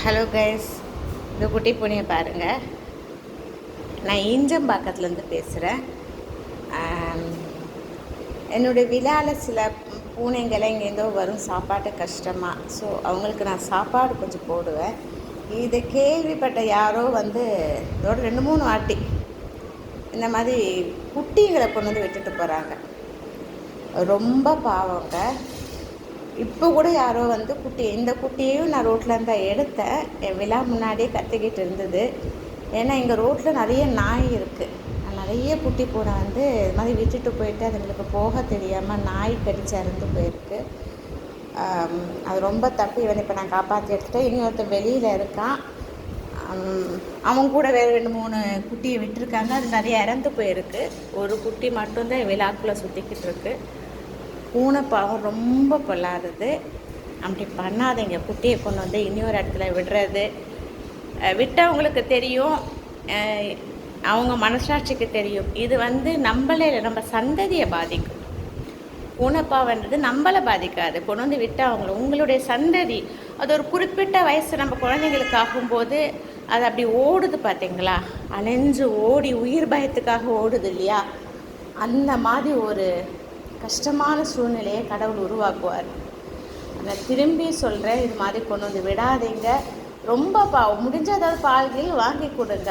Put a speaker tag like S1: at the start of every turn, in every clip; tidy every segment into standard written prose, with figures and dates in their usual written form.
S1: Hello guys, இந்த குட்டி பூனையை பாருங்கள். நான் ஈஞ்சம்பாக்கத்துலேருந்து பேசுகிறேன். என்னுடைய விழாவில் சில பூனைங்களை இங்கேருந்தோ வரும் சாப்பாட்டு கஷ்டமாக. ஸோ அவங்களுக்கு நான் சாப்பாடு கொஞ்சம் போடுவேன். இதை கேள்விப்பட்ட யாரோ வந்து இதோட 2-3 வாட்டி இந்த மாதிரி குட்டிங்களை கொண்டு வந்து விட்டுட்டு போகிறாங்க. ரொம்ப பாவங்க. இப்போ கூட யாரோ வந்து இந்த குட்டியையும் நான் ரோட்டில் இருந்தா எடுத்தேன். என் விழா முன்னாடியே கத்திக்கிட்டு இருந்தது. ஏன்னா எங்கள் ரோட்டில் நிறைய நாய் இருக்குது. நிறைய குட்டி பூனை வந்து இது மாதிரி விட்டுட்டு போயிட்டு அதுங்களுக்கு போக தெரியாமல் நாய் கடிச்சு இறந்து போயிருக்கு. அது ரொம்ப தப்பு. இவனை இப்போ நான் காப்பாற்றி எடுத்துட்டேன். இனி ஒருத்தர் வெளியில் இருக்கான். அவங்க கூட வேறு 2-3 குட்டியை விட்டுருக்காங்க. அது நிறைய இறந்து போயிருக்கு. ஒரு குட்டி மட்டும்தான் விழாக்குள்ளே சுற்றிக்கிட்டு இருக்கு. பூனை பாவம் ரொம்ப பொல்லாதது. அப்படி பண்ணாதீங்க. குட்டியை கொண்டு வந்து இன்னொரு இடத்துல விடுறது. விட்டவங்களுக்கு தெரியும், அவங்க மனசாட்சிக்கு தெரியும். இது வந்து நம்ம சந்ததியை பாதிக்கும். பூனைப்பாவன்றது நம்மளை பாதிக்காது. கொண்டு வந்து விட்டு உங்களுடைய சந்ததி அது ஒரு குறிப்பிட்ட வயசு நம்ம குழந்தைங்களுக்கு ஆகும்போது அது அப்படி ஓடுது பார்த்தீங்களா, அலைஞ்சு ஓடி உயிர் பயத்துக்காக ஓடுது இல்லையா, அந்த மாதிரி ஒரு கஷ்டமான சூழ்நிலையை கடவுள் உருவாக்குவார். அதை திரும்பி சொல்கிறேன், இது மாதிரி கொண்டு வந்து விடாதீங்க. ரொம்ப முடிஞ்ச அதாவது பால்கள் வாங்கி கொடுங்க.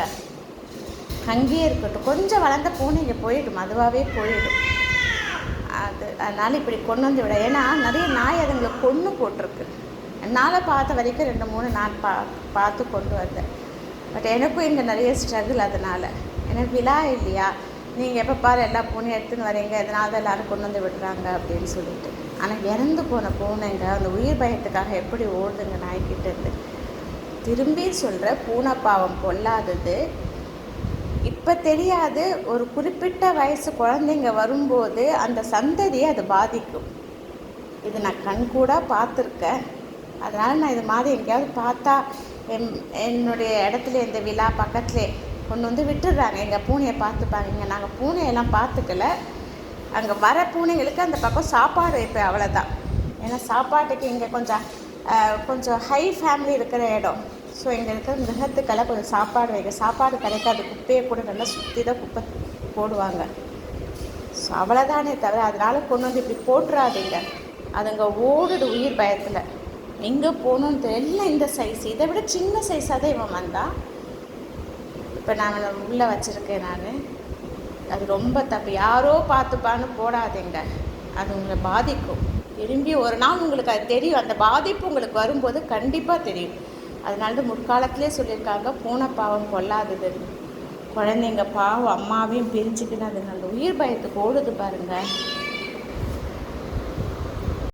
S1: அங்கேயே இருக்கட்டும். கொஞ்சம் வளர்ந்த பூனைங்க போயிடும், அதுவாகவே போயிடும். அதனால் இப்படி கொண்டு வந்து விட. ஏன்னா நிறைய நாய் அதுங்களை கொன்று போட்டிருக்கு. என்னால் பார்த்த வரைக்கும் 2-3 நான் பார்த்து கொண்டு வந்தேன். பட் எனக்கும் இங்கே நிறைய ஸ்ட்ரகிள். அதனால் எனக்கு விழா இல்லையா, நீங்கள் எப்போ பாரு எல்லா பூனையும் எடுத்துன்னு வரீங்க, இதனால தான் எல்லோரும் கொண்டு வந்து விடுறாங்க அப்படின்னு சொல்லிட்டு. ஆனால் இறந்து போன பூனைங்க அந்த உயிர் பயத்துக்காக எப்படி ஓடுதுங்க நாய்கிட்டேருந்து. திரும்பி சொல்கிற பூனை பாவம் பொல்லாதது. இப்போ தெரியாது, ஒரு குறிப்பிட்ட வயசு குழந்தைங்க வரும்போது அந்த சந்ததியை அது பாதிக்கும். இது நான் கண்கூடாக பார்த்துருக்கேன். அதனால் நான் இது மாதிரி எங்கேயாவது பார்த்தா என்னுடைய இடத்துல இந்த விழா பக்கத்துலேயே கொண்டு வந்து விட்டுடுறாங்க. எங்கள் பூனையை பார்த்துப்பாங்க. இங்கே நாங்கள் பூனையெல்லாம் பார்த்துக்கல. அங்கே வர பூனைங்களுக்கு அந்த பக்கம் சாப்பாடு வைப்பேன், அவ்வளோதான். ஏன்னா சாப்பாட்டுக்கு இங்கே கொஞ்சம் ஹை ஃபேமிலி இருக்கிற இடம். ஸோ இங்கே இருக்கிற மிருகத்துக்கெல்லாம் கொஞ்சம் சாப்பாடு வைக்க. சாப்பாடு கிடைக்காது. குப்பையை கூட நல்லா சுற்றி தான் குப்பை போடுவாங்க. ஸோ அவ்வளோதானே தவிர அதனால் கொண்டு வந்து இப்படி போட்டுறாதீங்க. அதுங்க ஓடுது உயிர் பயத்தில். எங்கே போகணுன்னு தெரியல. இந்த சைஸ் இதை விட சின்ன சைஸாக தான் இவன் வந்தான். இப்போ நான் உள்ளே வச்சுருக்கேன். அது ரொம்ப தப்பு. யாரோ பார்த்துப்பான்னு போடாதீங்க. அது உங்களை பாதிக்கும். திரும்பி ஒரு நாள் உங்களுக்கு அது தெரியும். அந்த பாதிப்பு உங்களுக்கு வரும்போது கண்டிப்பாக தெரியும். அதனால தான் முற்காலத்திலே சொல்லியிருக்காங்க, பூனை பாவம் கொல்லாததுன்னு. குழந்தைங்க பாவம் அம்மாவையும் பிரிஞ்சுக்கின்னு அதுங்க அந்த உயிர் பயத்துக்கு ஓடுது பாருங்கள்.